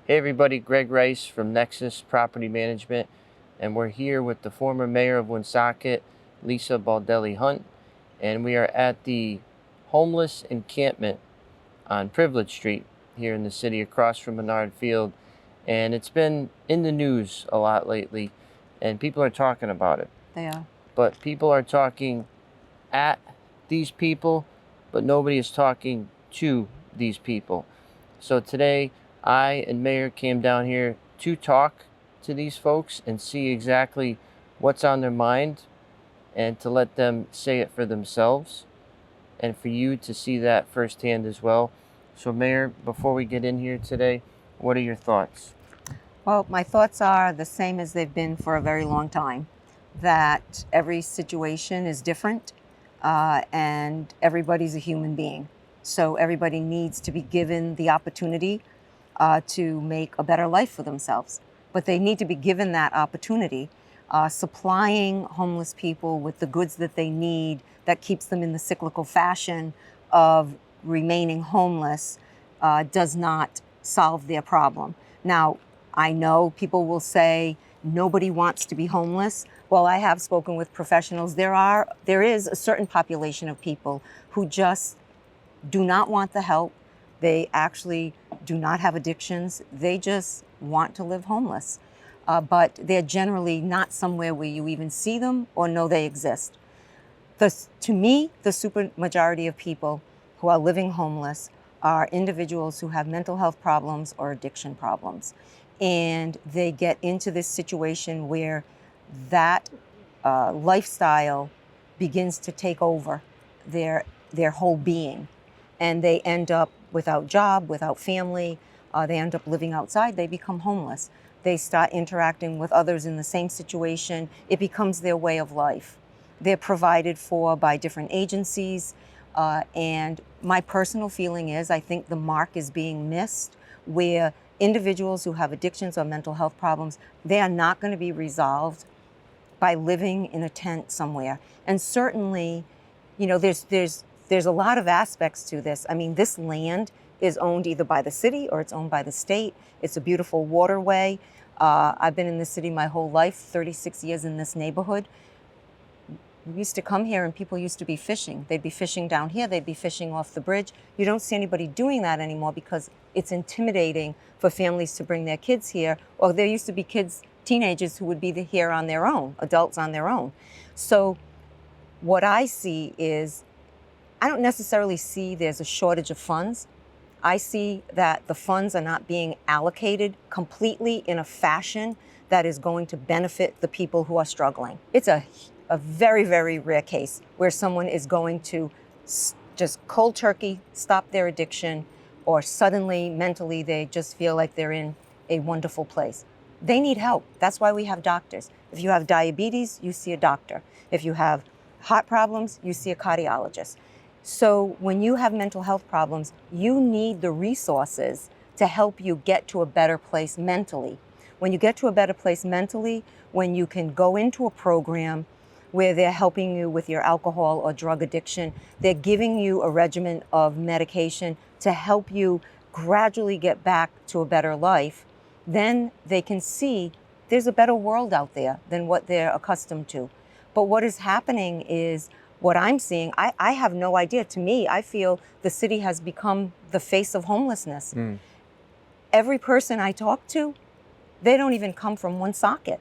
Hey everybody, Greg Rice from Nexus Property Management, and we're here with the former mayor of Woonsocket, Lisa Baldelli-Hunt, and we are at the homeless encampment on Privilege Street here in the city across from Menard Field, and it's been in the news a lot lately, and people are talking about it. They are. But people are talking at these people, but nobody is talking to these people. So today, I and Mayor came down here to talk to these folks and see exactly what's on their mind and to let them say it for themselves and for you to see that firsthand as well. So Mayor, before we get in here today, what are your thoughts? Well, my thoughts are the same as they've been for a very long time, that every situation is different and everybody's a human being. So everybody needs to be given the opportunity to make a better life for themselves. But they need to be given that opportunity. Supplying homeless people with the goods that they need that keeps them in the cyclical fashion of remaining homeless does not solve their problem. Now, I know people will say nobody wants to be homeless. Well, I have spoken with professionals. There is a certain population of people who just do not want the help. They actually do not have addictions. They just want to live homeless. But they're generally not somewhere where you even see them or know they exist. To me, the super majority of people who are living homeless are individuals who have mental health problems or addiction problems. And they get into this situation where that lifestyle begins to take over their whole being. And they end up without job, without family. They end up living outside. They become homeless. They start interacting with others in the same situation. It becomes their way of life. They're provided for by different agencies. And my personal feeling is I think the mark is being missed, where individuals who have addictions or mental health problems, they are not going to be resolved by living in a tent somewhere. And certainly, you know, there's a lot of aspects to this. I mean, this land is owned either by the city or it's owned by the state. It's a beautiful waterway. I've been in this city my whole life, 36 years in this neighborhood. We used to come here and people used to be fishing. They'd be fishing down here, they'd be fishing off the bridge. You don't see anybody doing that anymore because it's intimidating for families to bring their kids here. Or there used to be teenagers who would be here on their own, adults on their own. So what I see is, I don't necessarily see there's a shortage of funds. I see that the funds are not being allocated completely in a fashion that is going to benefit the people who are struggling. It's a very, very rare case where someone is going to just cold turkey stop their addiction, or suddenly mentally they just feel like they're in a wonderful place. They need help. That's why we have doctors. If you have diabetes, you see a doctor. If you have heart problems, you see a cardiologist. So when you have mental health problems, you need the resources to help you get to a better place mentally. When you get to a better place mentally, when you can go into a program where they're helping you with your alcohol or drug addiction, they're giving you a regimen of medication to help you gradually get back to a better life, then they can see there's a better world out there than what they're accustomed to. But what is happening is, what I'm seeing, I have no idea. To me, I feel the city has become the face of homelessness. Every person I talk to, they don't even come from Woonsocket.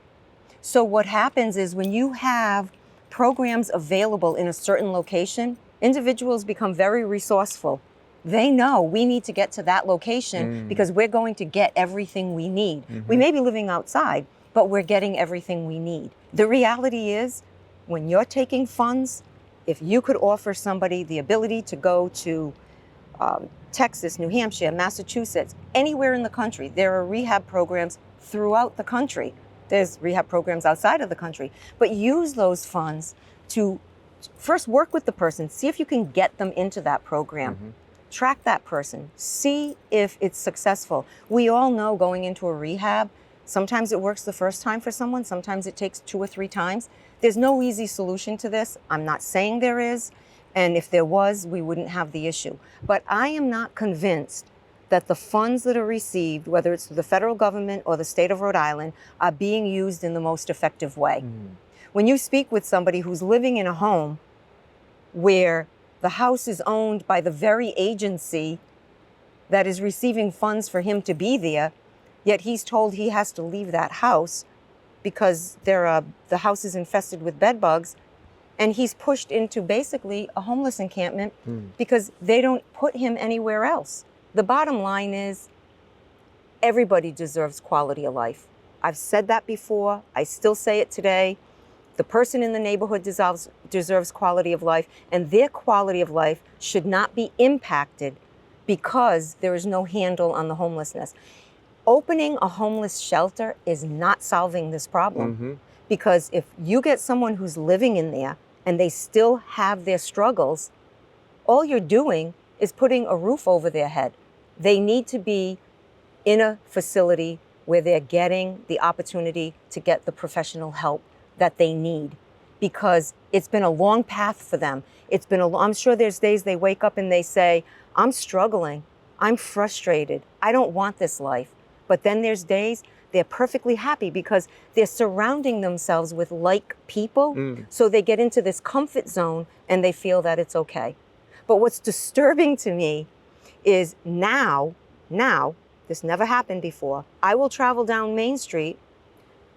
So what happens is when you have programs available in a certain location, individuals become very resourceful. They know we need to get to that location because we're going to get everything we need. We may be living outside, but we're getting everything we need. The reality is, when you're taking funds, if you could offer somebody the ability to go to Texas, New Hampshire, Massachusetts, anywhere in the country, there are rehab programs throughout the country. There's rehab programs outside of the country. But use those funds to first work with the person, see if you can get them into that program. Track that person, see if it's successful. We all know going into a rehab, sometimes it works the first time for someone, sometimes it takes 2 or 3 times. There's no easy solution to this. I'm not saying there is. And if there was, we wouldn't have the issue. But I am not convinced that the funds that are received, whether it's the federal government or the state of Rhode Island, are being used in the most effective way. When you speak with somebody who's living in a home where the house is owned by the very agency that is receiving funds for him to be there, yet he's told he has to leave that house because the house is infested with bed bugs, and he's pushed into basically a homeless encampment because they don't put him anywhere else. The bottom line is everybody deserves quality of life. I've said that before. I still say it today. The person in the neighborhood deserves quality of life, and their quality of life should not be impacted because there is no handle on the homelessness. Opening a homeless shelter is not solving this problem, because if you get someone who's living in there and they still have their struggles, all you're doing is putting a roof over their head. They need to be in a facility where they're getting the opportunity to get the professional help that they need, because it's been a long path for them. I'm sure there's days they wake up and they say, I'm struggling, I'm frustrated, I don't want this life. But then there's days they're perfectly happy because they're surrounding themselves with like people. So they get into this comfort zone and they feel that it's okay. But what's disturbing to me is now, this never happened before, I will travel down Main Street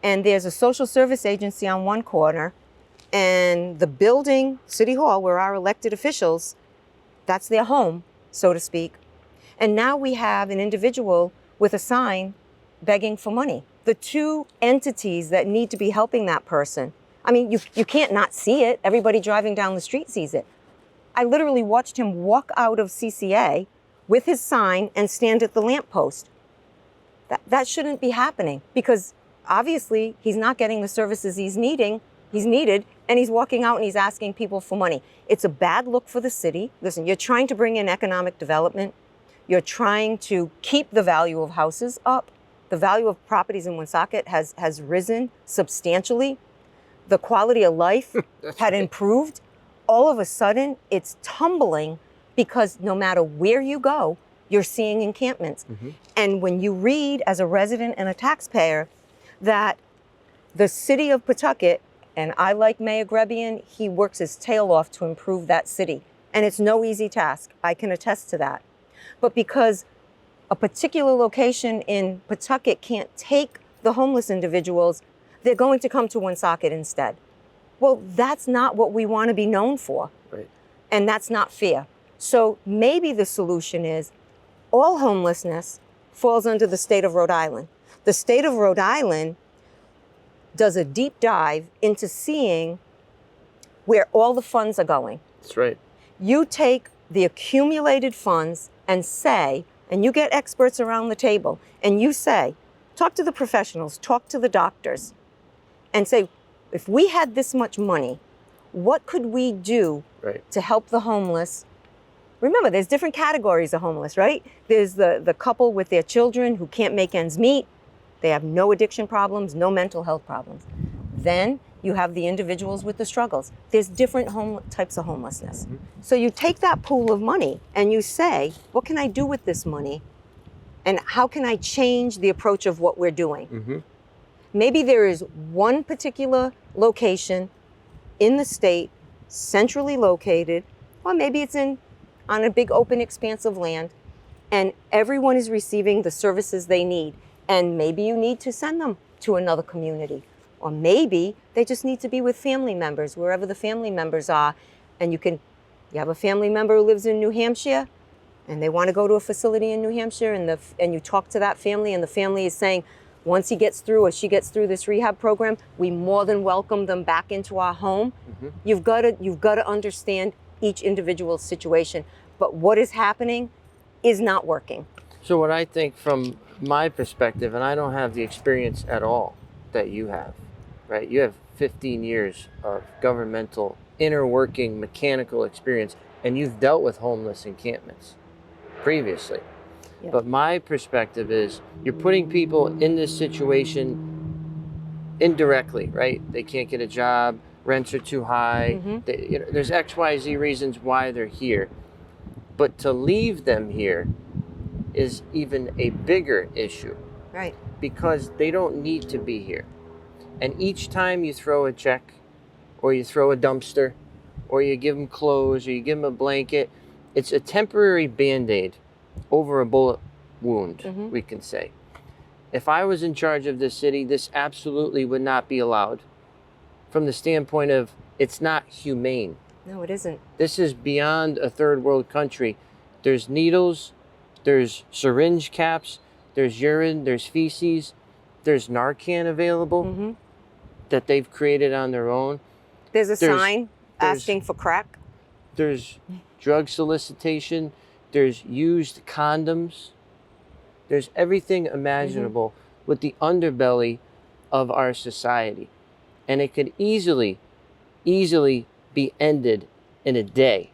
and there's a social service agency on one corner, and the building, City Hall, where our elected officials, that's their home, so to speak. And now we have an individual with a sign begging for money. The two entities that need to be helping that person, I mean, you can't not see it. Everybody driving down the street sees it. I literally watched him walk out of CCA with his sign and stand at the lamppost. That shouldn't be happening, because obviously he's not getting the services he's needed, and he's walking out and he's asking people for money. It's a bad look for the city. Listen, you're trying to bring in economic development. You're trying to keep the value of houses up. The value of properties in Woonsocket has risen substantially. The quality of life had improved. All of a sudden, it's tumbling because no matter where you go, you're seeing encampments. And when you read as a resident and a taxpayer that the city of Pawtucket, and I like Mayor Gregory, he works his tail off to improve that city. And it's no easy task. I can attest to that. But because a particular location in Pawtucket can't take the homeless individuals, they're going to come to Woonsocket instead. Well, that's not what we want to be known for. Right. And that's not fair. So maybe the solution is all homelessness falls under the state of Rhode Island. The state of Rhode Island does a deep dive into seeing where all the funds are going. That's right. You take the accumulated funds and say, and you get experts around the table, and you say, talk to the professionals, talk to the doctors, and say, if we had this much money, what could we do to help the homeless? Remember, there's different categories of homeless, right? There's the couple with their children who can't make ends meet. They have no addiction problems, no mental health problems. Then you have the individuals with the struggles. There's different types of homelessness. So you take that pool of money and you say, what can I do with this money? And how can I change the approach of what we're doing? Maybe there is one particular location in the state, centrally located, or maybe it's on a big open expanse of land, and everyone is receiving the services they need. And maybe you need to send them to another community. Or maybe they just need to be with family members, wherever the family members are. And you have a family member who lives in New Hampshire, and they want to go to a facility in New Hampshire, and you talk to that family, and the family is saying, once he gets through or she gets through this rehab program, we more than welcome them back into our home. You've got to understand each individual's situation. But what is happening is not working. So what I think from my perspective, and I don't have the experience at all that you have, right? You have 15 years of governmental inner working mechanical experience, and you've dealt with homeless encampments previously. Yeah. But my perspective is you're putting people in this situation indirectly, right? They can't get a job, rents are too high. There's XYZ reasons why they're here. But to leave them here is even a bigger issue. Right. Because they don't need to be here. And each time you throw a check, or you throw a dumpster, or you give them clothes, or you give them a blanket, it's a temporary Band-Aid over a bullet wound, we can say. If I was in charge of this city, this absolutely would not be allowed. From the standpoint of, it's not humane. No, it isn't. This is beyond a third world country. There's needles, there's syringe caps, there's urine, there's feces, there's Narcan available that they've created on their own. There's a sign asking for crack. There's drug solicitation. There's used condoms. There's everything imaginable with the underbelly of our society. And it could easily be ended in a day.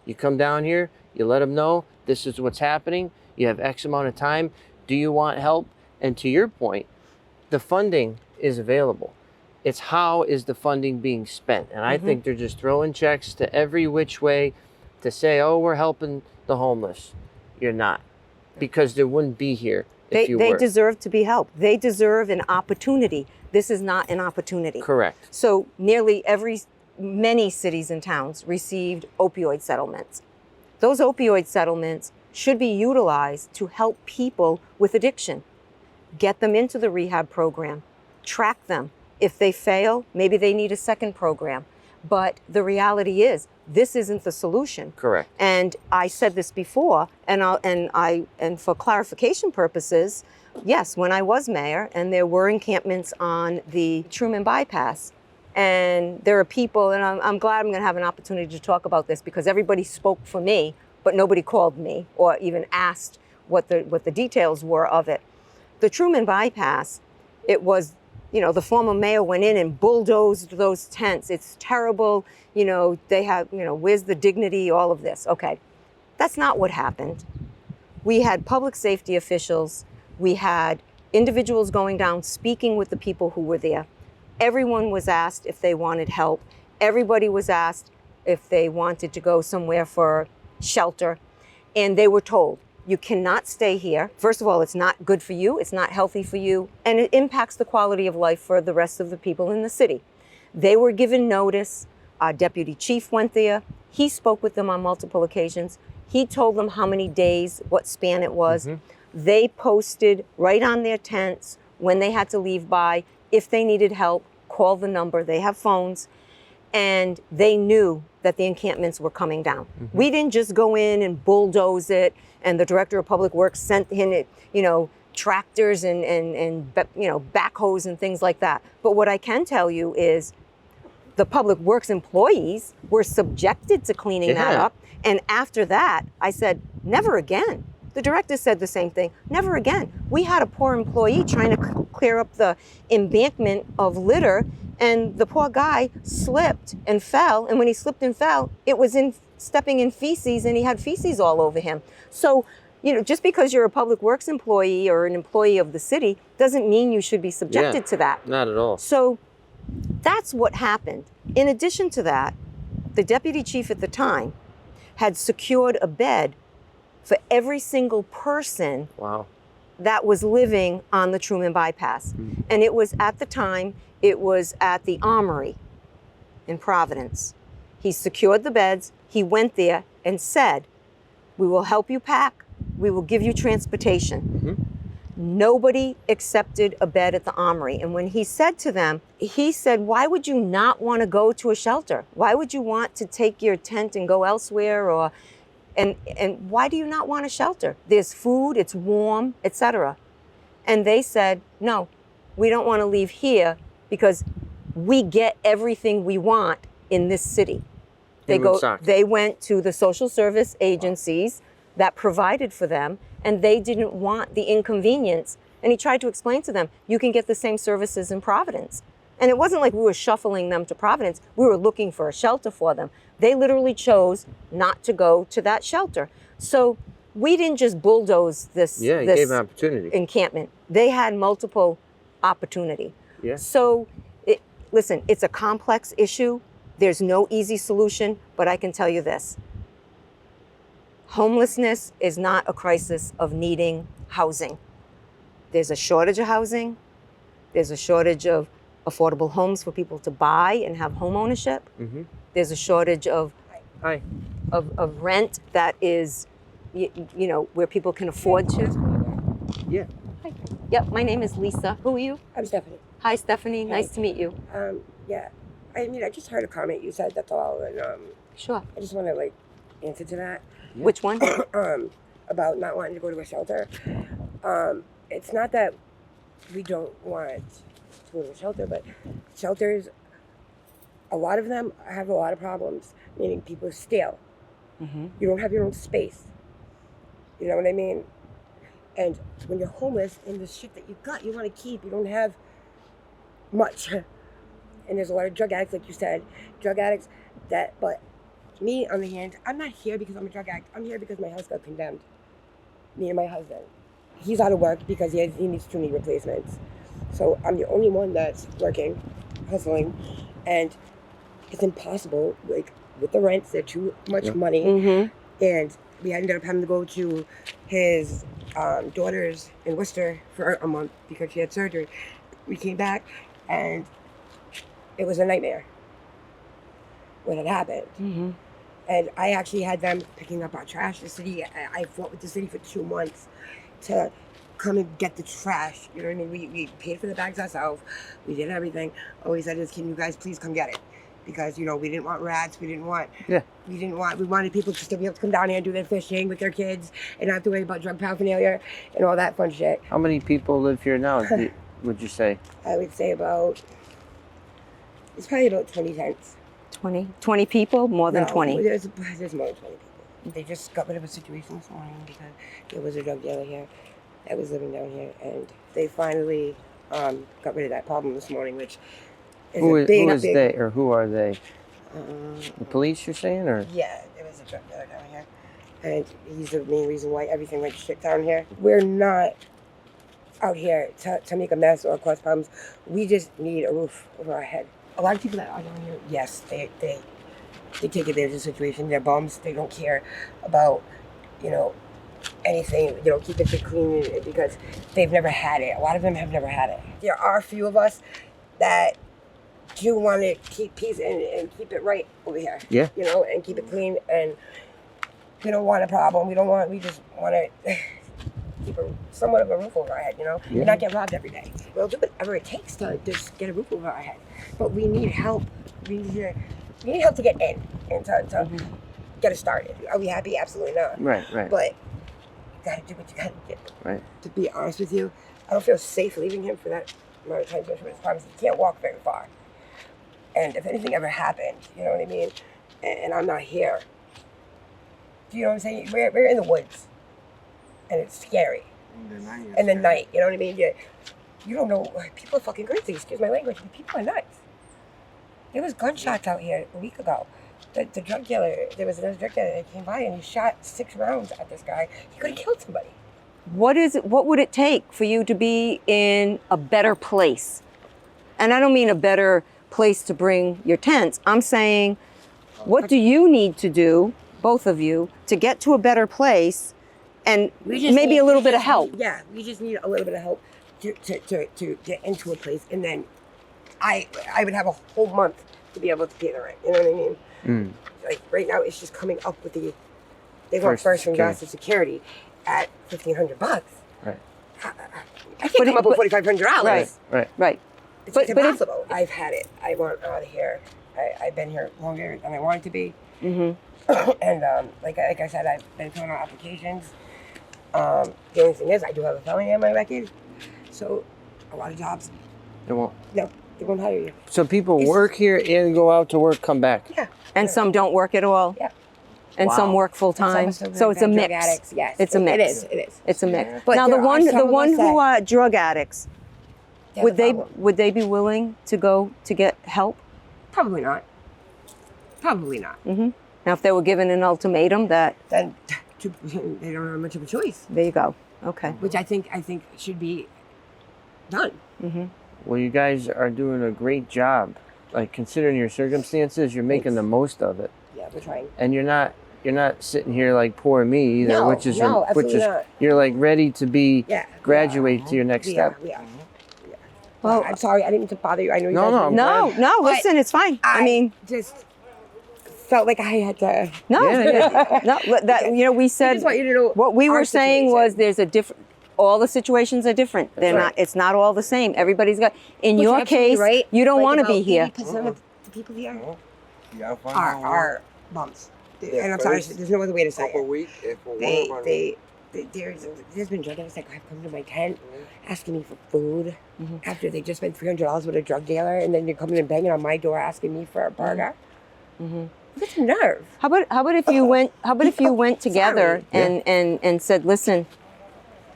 You come down here, you let them know this is what's happening. You have X amount of time. Do you want help? And to your point, the funding is available. It's how is the funding being spent? And I think they're just throwing checks to every which way to say, oh, we're helping the homeless. You're not. Because they wouldn't be here if you were. They deserve to be helped. They deserve an opportunity. This is not an opportunity. Correct. So many cities and towns received opioid settlements. Those opioid settlements should be utilized to help people with addiction. Get them into the rehab program. Track them. If they fail, maybe they need a second program. But the reality is, this isn't the solution. Correct. And I said this before, and for clarification purposes, yes, when I was mayor, and there were encampments on the Truman bypass, and there are people, and I'm glad I'm going to have an opportunity to talk about this because everybody spoke for me, but nobody called me or even asked what the details were of it. The Truman bypass, it was, the former mayor went in and bulldozed those tents. It's terrible. They have, where's the dignity, all of this. Okay, that's not what happened. We had public safety officials. We had individuals going down, speaking with the people who were there. Everyone was asked if they wanted help. Everybody was asked if they wanted to go somewhere for shelter. And they were told, you cannot stay here. First of all, it's not good for you. It's not healthy for you. And it impacts the quality of life for the rest of the people in the city. They were given notice. Our deputy chief went there. He spoke with them on multiple occasions. He told them how many days, what span it was. They posted right on their tents when they had to leave by. If they needed help, call the number. They have phones. And they knew that the encampments were coming down. We didn't just go in and bulldoze it, and the director of public works sent in tractors and backhoes and things like that. But what I can tell you is the public works employees were subjected to cleaning that up. And after that, I said, never again. The director said the same thing, never again. We had a poor employee trying to clear up the embankment of litter, and the poor guy slipped and fell. And when he slipped and fell, it was stepping in feces, and he had feces all over him. So, just because you're a public works employee or an employee of the city doesn't mean you should be subjected to that. Not at all. So that's what happened. In addition to that, the deputy chief at the time had secured a bed for every single person that was living on the Truman bypass. And it was at the time, it was at the Armory in Providence. He secured the beds. He went there and said, we will help you pack. We will give you transportation. Nobody accepted a bed at the Armory. And when he said to them, he said, why would you not want to go to a shelter? Why would you want to take your tent and go elsewhere? And why do you not want a shelter? There's food, it's warm, etc. And they said, no, we don't want to leave here because we get everything we want in this city. They went to the social service agencies that provided for them, and they didn't want the inconvenience. And he tried to explain to them, you can get the same services in Providence. And it wasn't like we were shuffling them to Providence. We were looking for a shelter for them. They literally chose not to go to that shelter. So we didn't just bulldoze this, you gave an opportunity. Encampment. They had multiple opportunity. So listen, it's a complex issue. There's no easy solution, but I can tell you this. Homelessness is not a crisis of needing housing. There's a shortage of housing. There's a shortage of affordable homes for people to buy and have home ownership. Mm-hmm. There's a shortage of Hi. of rent that is, you know, where people can afford to. Yeah. Hi. Yep, my name is Lisa. Who are you? I'm Stephanie. Hi, Stephanie. Hi. Nice to meet you. Yeah. I mean, I just heard a comment you said, that's all, and Sure. I just want to like answer to that. Yeah. Which one? About not wanting to go to a shelter. It's not that we don't want to go to a shelter, but shelters, a lot of them have a lot of problems, meaning people steal. Mm-hmm. You don't have your own space. You know what I mean? And when you're homeless and the shit that you got, you want to keep, you don't have much. And there's a lot of drug addicts, like you said, but me, on the hand, I'm not here because I'm a drug addict. I'm here because my house got condemned. Me and my husband. He's out of work because he needs 2 knee replacements. So I'm the only one that's working, hustling, and it's impossible. Like with the rents, they're too much money, Mm-hmm. and we ended up having to go to his daughter's in Worcester for a month because she had surgery. We came back, and it was a nightmare when it happened. Mm-hmm. And I actually had them picking up our trash. The city, I fought with the city for 2 months to come and get the trash. You know what I mean? We paid for the bags ourselves. We did everything. All we said is, can you guys please come get it? Because, you know, we didn't want rats. We wanted people just to be able to come down here and do their fishing with their kids and not have to worry about drug paraphernalia and all that fun shit. How many people live here now, would you say? I would say it's probably about 20 tents. 20 people? More than No, 20? There's more than 20 people. They just got rid of a situation this morning because there was a drug dealer here that was living down here, and they finally got rid of that problem this morning, which is Who a is big... they, or who are they? The police, you're saying, or? Yeah, there was a drug dealer down here, and he's the main reason why everything went shit down here. We're not out here to make a mess or cause problems. We just need a roof over our head. A lot of people that are down here, yes, they take advantage of the situation. They're bums. They don't care about, you know, anything. They don't keep it clean because they've never had it. A lot of them have never had it. There are a few of us that do want to keep peace and keep it right over here. Yeah. You know, and keep it clean. And we don't want a problem. We just want to keep somewhat of a roof over our head, you know? Yeah. And not get robbed every day. We'll do whatever it takes to just get a roof over our head. But we need help. We need help to get in and to get us started. Are we happy? Absolutely not. Right. But you gotta do what you gotta do. Right. To be honest with you, I don't feel safe leaving him for that amount of time, especially with his problems. He can't walk very far. And if anything ever happened, you know what I mean? And I'm not here. Do you know what I'm saying? We're in the woods. And it's scary. And the night, you know what I mean? You don't know. People are fucking crazy. Excuse my language. But people are nuts. There was gunshots out here a week ago. The drug dealer, there was another drug dealer that came by and he shot 6 rounds at this guy. He could have killed somebody. What would it take for you to be in a better place? And I don't mean a better place to bring your tents. I'm saying, what do you need to do, both of you, to get to a better place and maybe a little bit of help? Yeah, we just need a little bit of help to get into a place. And then I would have a whole month to be able to pay the rent. You know what I mean? Mm. Like right now, it's just coming up with they want first and last security at $1,500. Right. I can't come up with $4,500. Right. It's impossible. I've had it. I want out of here. I've been here longer than I wanted to be. Mm-hmm. And like I said, I've been filling out applications. The only thing is, I do have a felony on my record. So a lot of jobs, They won't. no, they won't hire you. So people work here and go out to work, come back. Yeah. And some don't work at all? Yeah. And some work full time? So it's a mix? Addicts, yes. It's a mix. It is. It's a mix. But now there the are some of one us who are drug addicts, They have would a they problem. be willing to go to get help? Probably not. Probably not. Mm-hmm. Now if they were given an ultimatum that, Then they don't have much of a choice, there you go. Okay. which I think should be done. Mm-hmm. Well, you guys are doing a great job. Like, considering your circumstances, you're making Thanks. the most of it. Yeah, we're trying. And you're not you're not sitting here like poor me either, No, which is no, which absolutely is not. you're like ready to be Yeah. graduate to your next We step. are. We are. Yeah. Well, I'm sorry. I didn't mean to bother you. I know you No, guys. no, were- I'm no, glad. no. But Listen, it's fine. I mean, just felt like I had to. no, Yeah, no. That Okay. you know, we I said just want you to know what we our were saying was situation. there's a different. All the situations are different. They're right. not. It's not all the same. Everybody's got. In But you're your absolutely case, right. you don't Like, want to about be here. 80% of the people here Yeah, fine. are bums. Yeah, And I'm sorry. first There's no other way to say couple it. weeks, if for one, There's been drug addicts that have come to my tent asking me for food after they just spent $300 with a drug dealer, and then you're coming and banging on my door asking me for a burger. What's the nerve? How about if you went? How about if you went together Sorry. and said, listen,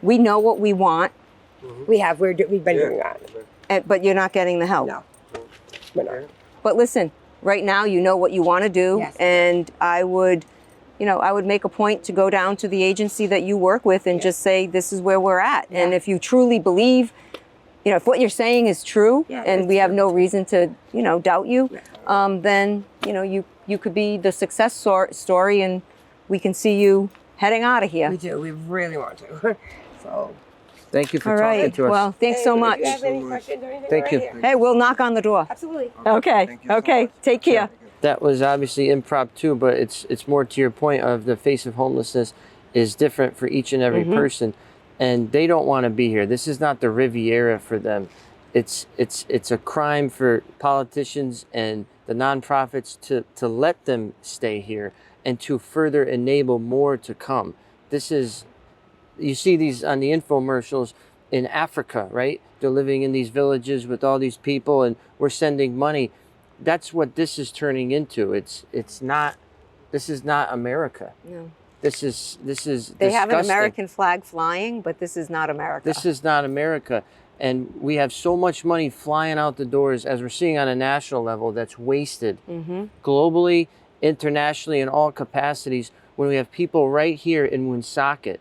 we know what we want, We've been doing that. but you're not getting the help. No, we're not. But listen, right now you know what you want to do, Yes. and I would make a point to go down to the agency that you work with and just say this is where we're at. Yeah. And if you truly believe, if what you're saying is true, Yeah, and it's we have true. no reason to doubt you, then you could be the success story, and we can see you heading out of here. We do. We really want to. So. Thank you for All talking right. to us. Well, thanks so Hey, much. If you have any so much. questions or anything, Thank we're you. right here. Hey, we'll knock on the door. Absolutely. Okay. Thank you so Okay. much. Take care. That was obviously impromptu, but it's more to your point of the face of homelessness is different for each and every person, and they don't want to be here. This is not the Riviera for them. It's a crime for politicians and the nonprofits to let them stay here and to further enable more to come. You see these on the infomercials in Africa, right? They're living in these villages with all these people, and we're sending money. That's what this is turning into. It's not. This is not America. No. This is They have an disgusting. American flag flying, but this is not America. This is not America. And we have so much money flying out the doors, as we're seeing on a national level, that's wasted globally, internationally, in all capacities, when we have people right here in Woonsocket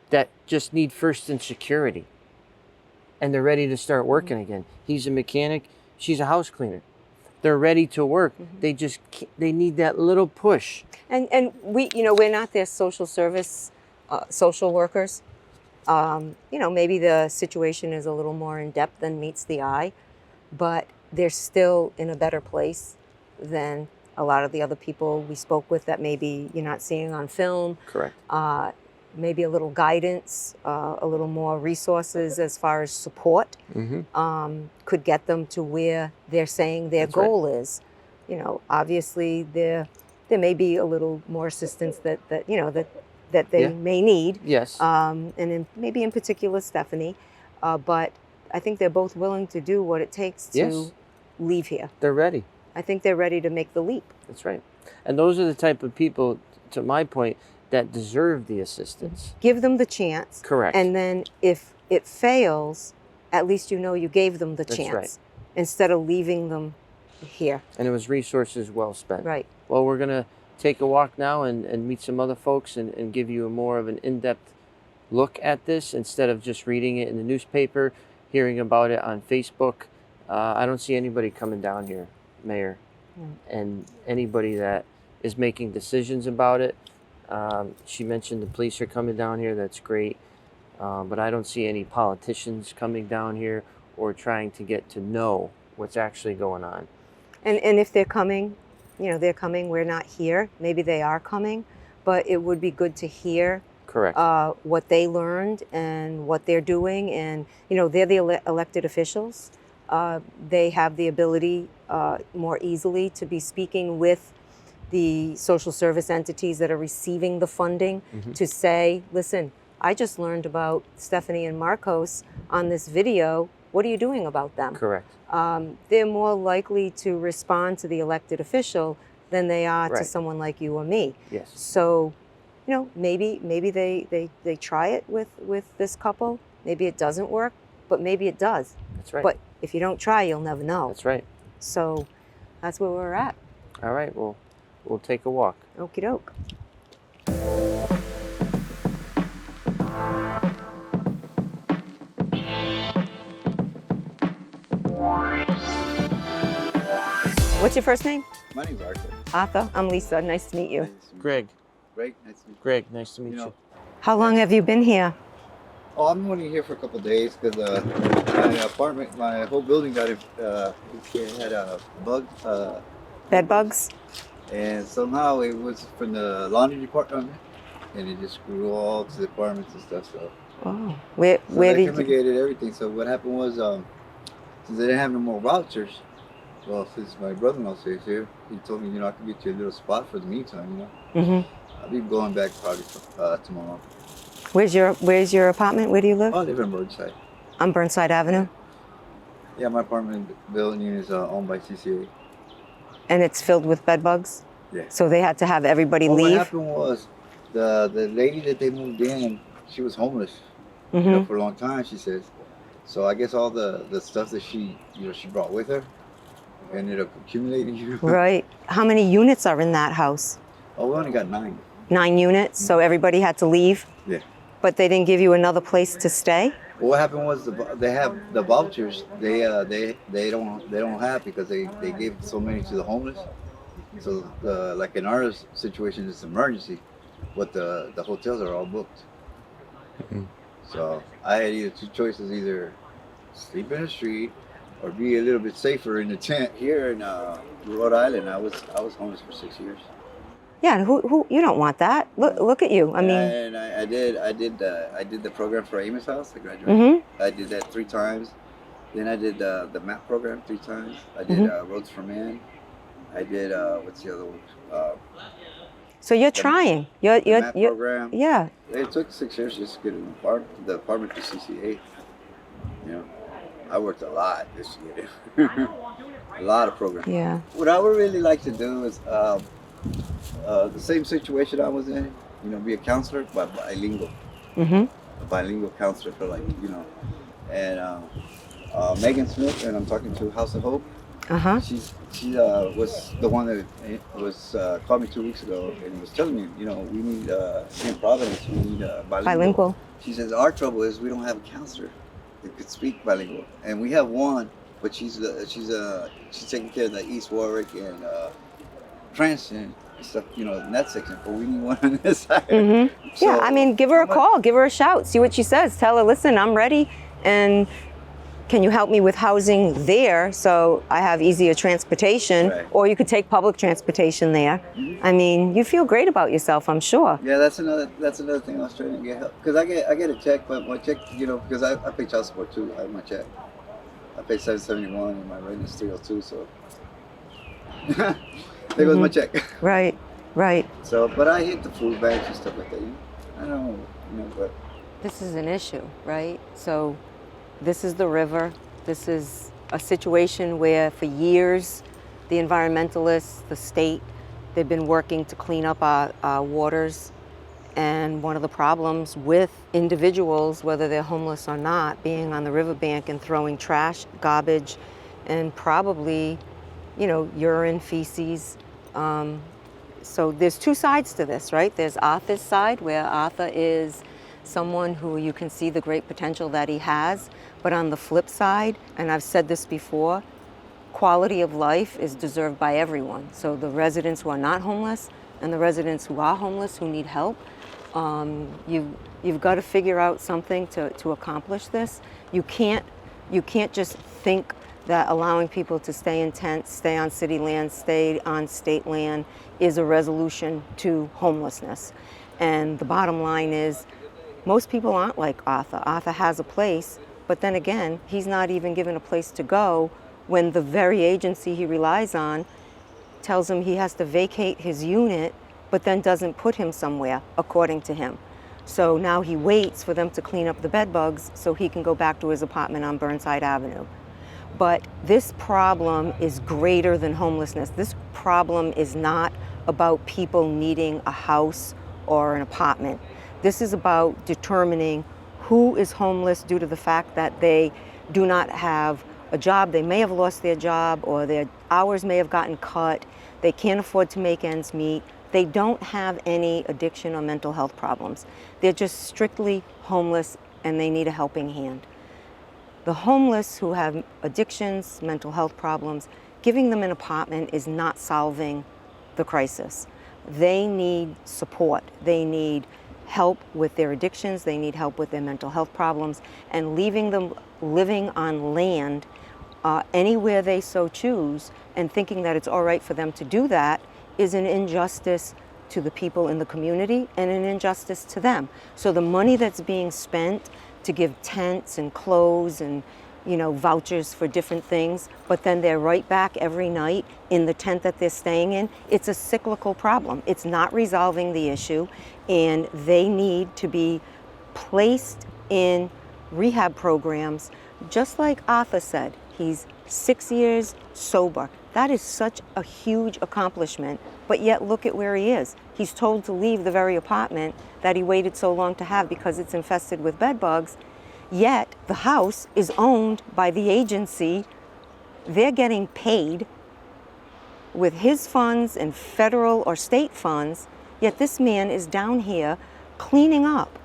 that just need first and security. And they're ready to start working again. He's a mechanic. She's a house cleaner. They're ready to work. They need that little push. And we're not their social service, social workers. Maybe the situation is a little more in depth than meets the eye, but they're still in a better place than a lot of the other people we spoke with that maybe you're not seeing on film. Correct. Maybe a little guidance, a little more resources as far as support could get them to where they're saying their That's right. goal is. Obviously there may be a little more assistance that they Yeah. may need. Yes. Maybe in particular Stephanie, but I think they're both willing to do what it takes to Yes. leave here. They're ready. I think they're ready to make the leap. That's right. And those are the type of people, to my point, that deserve the assistance. Give them the chance. Correct. And then if it fails, at least you gave them the That's chance right. instead of leaving them here. And it was resources well spent. Right. Well, we're going to take a walk now and meet some other folks and give you more of an in-depth look at this instead of just reading it in the newspaper, hearing about it on Facebook. I don't see anybody coming down here, Mayor, and anybody that is making decisions about it. She mentioned the police are coming down here. That's great. But I don't see any politicians coming down here or trying to get to know what's actually going on. And if they're coming, they're coming, we're not here. Maybe they are coming, but it would be good to hear Correct. what they learned and what they're doing. And, they're the elected officials. They have the ability more easily to be speaking with the social service entities that are receiving the funding to say, listen, I just learned about Stephanie and Marcos on this video. What are you doing about them? Correct. They're more likely to respond to the elected official than they are to Right. someone like you or me. Yes. So, maybe they try it with this couple. Maybe it doesn't work, but maybe it does. That's right. But if you don't try, you'll never know. That's right. So that's where we're at. All right. Well, we'll take a walk. Okie doke. What's your first name? My name's Arthur. Arthur. I'm Lisa. Nice to meet you. Nice to meet Greg. Greg, nice to meet you. Greg, nice to meet you. How long have you been here? Oh, I'm only here for a couple of days because my apartment, my whole building got it had a bug, Bed bugs? and somehow it was from the laundry department, and it just grew all to the apartments and stuff. So, Oh, so where they did you? fumigated everything. So what happened was, since they didn't have no more vouchers, well, since my brother-in-law stays here, he told me, I can get you a little spot for the meantime. I'll be going back probably tomorrow. Where's your apartment? Where do you live? I live in Burnside. On Burnside Avenue. Yeah, my apartment building is owned by CCA. And it's filled with bed bugs? Yeah. So they had to have everybody Well, leave? what happened was the lady that they moved in, she was homeless for a long time, she says. So I guess all the stuff that she brought with her ended up accumulating. Right. How many units are in that house? Oh, we only got 9. 9 units, so everybody had to leave? Yeah. But they didn't give you another place to stay? Well, what happened was they have the vouchers. They don't have because they gave so many to the homeless. So like in our situation, it's emergency, but the hotels are all booked. So I had either 2 choices: either sleep in the street or be a little bit safer in the tent. Here in Rhode Island, I was homeless for 6 years. Yeah, who you don't want that. Look at you. I mean, and I did the program for Amos House. I graduated. I did that 3 times. Then I did the MAP program 3 times. I did Roads for Men. I did what's the other one? so you're trying. The MAP program. Yeah. It took 6 years just to get the apartment to CCA. I worked a lot this year. A lot of programs. Yeah. What I would really like to do is the same situation I was in, be a counselor, but bilingual. A bilingual counselor for and Megan Smith, and I'm talking to House of Hope. She was the one that was called me 2 weeks ago and was telling me, we need in Providence, we need bilingual. She says our trouble is we don't have a counselor that could speak bilingual, and we have one, but she's taking care of the East Warwick and Cranston stuff, in that section. But we need one on this side. So, yeah, I mean, give her a call, give her a shout, see what she says. Tell her, listen, I'm ready, and can you help me with housing there so I have easier transportation? Right. Or you could take public transportation there. I mean, you feel great about yourself, I'm sure. Yeah, that's another thing I was trying to get help, because I get a check, but my check, because I pay child support too. I have my check. I pay $771 and my rent is $302, so there goes my check. Right. So, but I hit the food banks and stuff like that. I don't know, but This is an issue, right? So this is the river. This is a situation where for years, the environmentalists, the state, they've been working to clean up our waters. And one of the problems with individuals, whether they're homeless or not, being on the riverbank and throwing trash, garbage, and probably, urine, feces. So there's 2 sides to this, right? There's Arthur's side, where Arthur is someone who you can see the great potential that he has. But on the flip side, and I've said this before, quality of life is deserved by everyone. So the residents who are not homeless and the residents who are homeless who need help, you've got to figure out something to accomplish this. You can't just think that allowing people to stay in tents, stay on city land, stay on state land is a resolution to homelessness. And the bottom line is, most people aren't like Arthur. Arthur has a place, but then again, he's not even given a place to go when the very agency he relies on tells him he has to vacate his unit, but then doesn't put him somewhere, according to him. So now he waits for them to clean up the bed bugs so he can go back to his apartment on Burnside Avenue. But this problem is greater than homelessness. This problem is not about people needing a house or an apartment. This is about determining who is homeless due to the fact that they do not have a job. They may have lost their job, or their hours may have gotten cut. They can't afford to make ends meet. They don't have any addiction or mental health problems. They're just strictly homeless and they need a helping hand. The homeless who have addictions, mental health problems, giving them an apartment is not solving the crisis. They need support. They need help with their addictions. They need help with their mental health problems. And leaving them living on land anywhere they so choose and thinking that it's all right for them to do that is an injustice to the people in the community and an injustice to them. So the money that's being spent to give tents and clothes and vouchers for different things, but then they're right back every night in the tent that they're staying in, it's a cyclical problem. It's not resolving the issue, and they need to be placed in rehab programs, just like Arthur said. He's 6 years sober. That is such a huge accomplishment, but yet look at where he is. He's told to leave the very apartment that he waited so long to have because it's infested with bed bugs, yet the house is owned by the agency. They're getting paid with his funds and federal or state funds, yet this man is down here cleaning up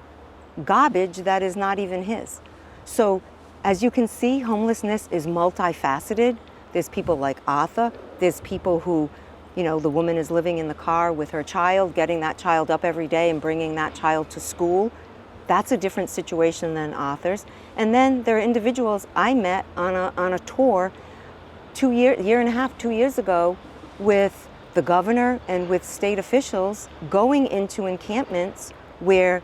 garbage that is not even his. So as you can see, homelessness is multifaceted. There's people like Arthur. There's people who, the woman is living in the car with her child, getting that child up every day and bringing that child to school. That's a different situation than Arthur's. And then there are individuals I met on a tour 2 years ago with the governor and with state officials going into encampments where,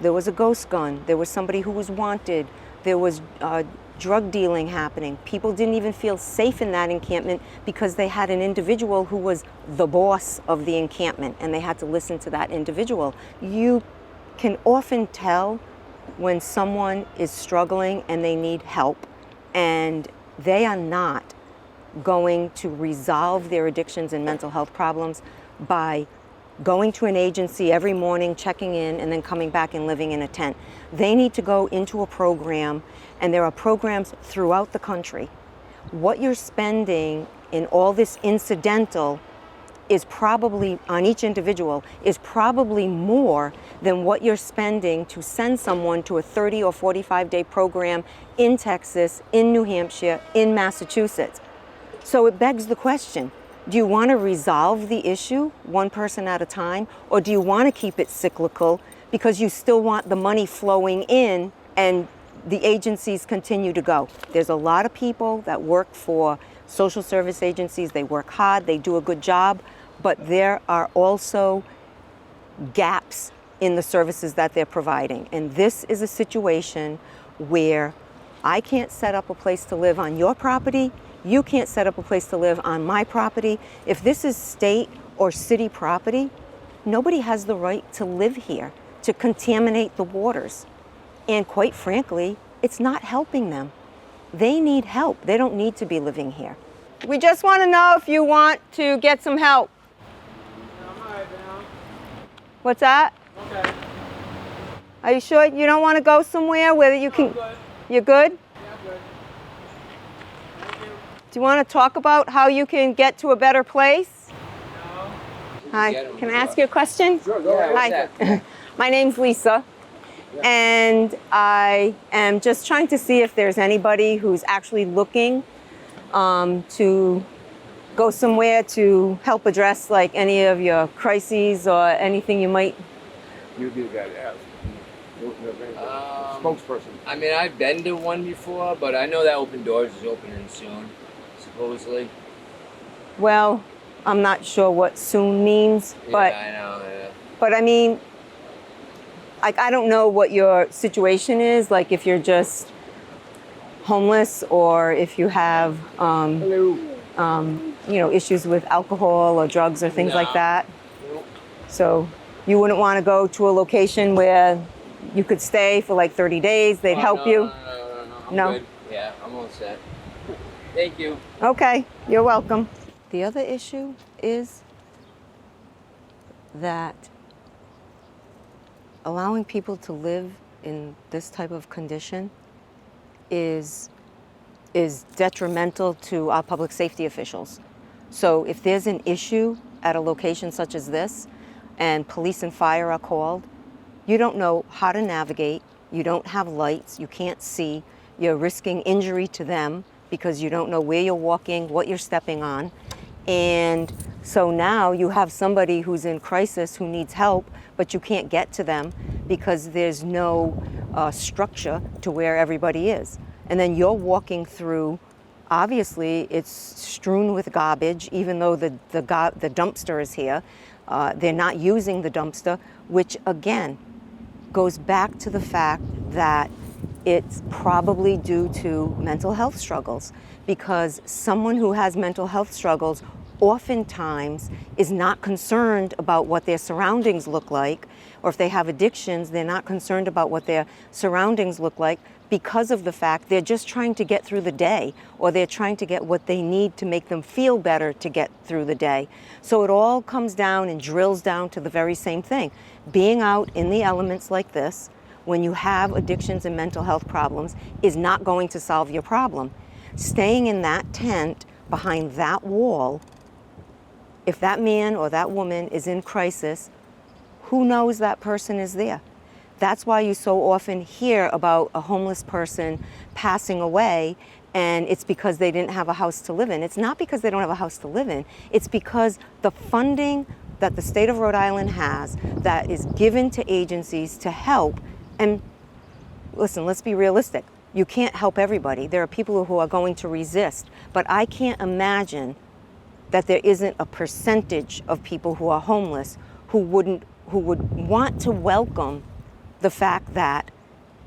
there was a ghost gun, there was somebody who was wanted, there was drug dealing happening. People didn't even feel safe in that encampment because they had an individual who was the boss of the encampment and they had to listen to that individual. You can often tell when someone is struggling and they need help, and they are not going to resolve their addictions and mental health problems by going to an agency every morning, checking in, and then coming back and living in a tent. They need to go into a program, and there are programs throughout the country. What you're spending in all this incidental is probably, on each individual, is probably more than what you're spending to send someone to a 30 or 45-day program in Texas, in New Hampshire, in Massachusetts. So it begs the question, do you want to resolve the issue one person at a time, or do you want to keep it cyclical because you still want the money flowing in and the agencies continue to go? There's a lot of people that work for social service agencies. They work hard, they do a good job, but there are also gaps in the services that they're providing. And this is a situation where I can't set up a place to live on your property, you can't set up a place to live on my property. If this is state or city property, nobody has the right to live here, to contaminate the waters. And quite frankly, it's not helping them. They need help. They don't need to be living here. We just want to know if you want to get some help. I'm all right now. What's that? Okay. Are you sure you don't want to go somewhere where you can? I'm good. You're good? Yeah, I'm good. Thank you. Do you want to talk about how you can get to a better place? No. Hi, can I ask you a question? Sure, go ahead. Hi, my name's Lisa, and I am just trying to see if there's anybody who's actually looking to go somewhere to help address like any of your crises or anything you might. You'd be the guy to ask. Spokesperson. I mean, I've been to one before, but I know that Open Doors is opening soon, supposedly. Well, I'm not sure what soon means, but Yeah, I know, yeah. but I mean, like, I don't know what your situation is, like if you're just homeless or if you have, issues with alcohol or drugs or things like No. that. So you wouldn't want to go to a location where you could stay for like 30 days, they'd help no, you? No. I'm No? good. Yeah, I'm all set. Thank you. Okay, you're welcome. The other issue is that allowing people to live in this type of condition is detrimental to our public safety officials. So if there's an issue at a location such as this and police and fire are called, you don't know how to navigate, you don't have lights, you can't see, you're risking injury to them because you don't know where you're walking, what you're stepping on. And so now you have somebody who's in crisis who needs help, but you can't get to them because there's no structure to where everybody is. And then you're walking through, obviously it's strewn with garbage, even though the dumpster is here. They're not using the dumpster, which again goes back to the fact that it's probably due to mental health struggles, because someone who has mental health struggles oftentimes is not concerned about what their surroundings look like, or if they have addictions, they're not concerned about what their surroundings look like because of the fact they're just trying to get through the day, or they're trying to get what they need to make them feel better to get through the day. So it all comes down and drills down to the very same thing. Being out in the elements like this, when you have addictions and mental health problems, is not going to solve your problem. Staying in that tent behind that wall, if that man or that woman is in crisis, who knows that person is there? That's why you so often hear about a homeless person passing away, and it's because they didn't have a house to live in. It's not because they don't have a house to live in. It's because the funding that the state of Rhode Island has that is given to agencies to help, and listen, let's be realistic. You can't help everybody. There are people who are going to resist, but I can't imagine that there isn't a percentage of people who are homeless who would want to welcome the fact that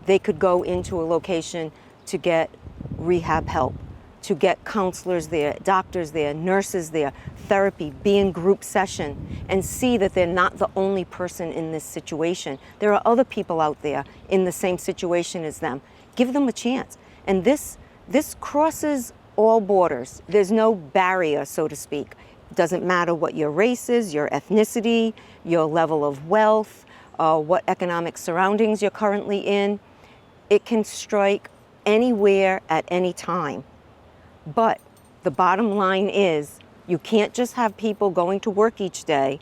they could go into a location to get rehab help, to get counselors there, doctors there, nurses there, therapy, be in group session, and see that they're not the only person in this situation. There are other people out there in the same situation as them. Give them a chance. And this crosses all borders. There's no barrier, so to speak. It doesn't matter what your race is, your ethnicity, your level of wealth, what economic surroundings you're currently in. It can strike anywhere at any time. But the bottom line is, you can't just have people going to work each day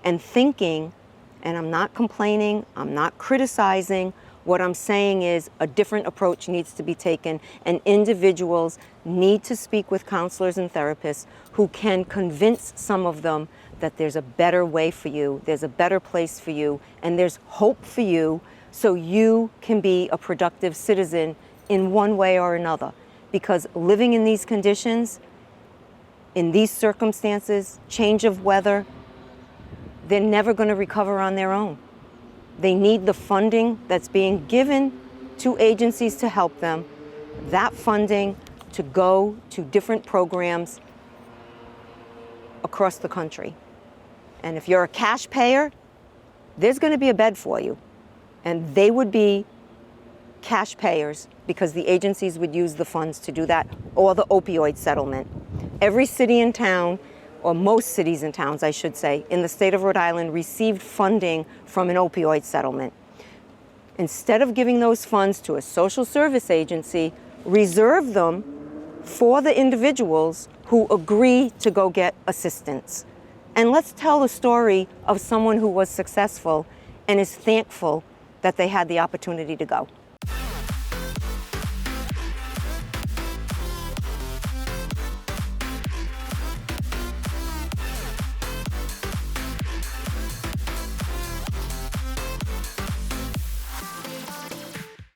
and thinking, and I'm not complaining, I'm not criticizing, what I'm saying is a different approach needs to be taken, and individuals need to speak with counselors and therapists who can convince some of them that there's a better way for you, there's a better place for you, and there's hope for you, so you can be a productive citizen in one way or another. Because living in these conditions, in these circumstances, change of weather, they're never going to recover on their own. They need the funding that's being given to agencies to help them, that funding to go to different programs across the country. And if you're a cash payer, there's going to be a bed for you. And they would be cash payers because the agencies would use the funds to do that, or the opioid settlement. Every city and town, or most cities and towns, I should say, in the state of Rhode Island received funding from an opioid settlement. Instead of giving those funds to a social service agency, reserve them for the individuals who agree to go get assistance. And let's tell the story of someone who was successful and is thankful that they had the opportunity to go.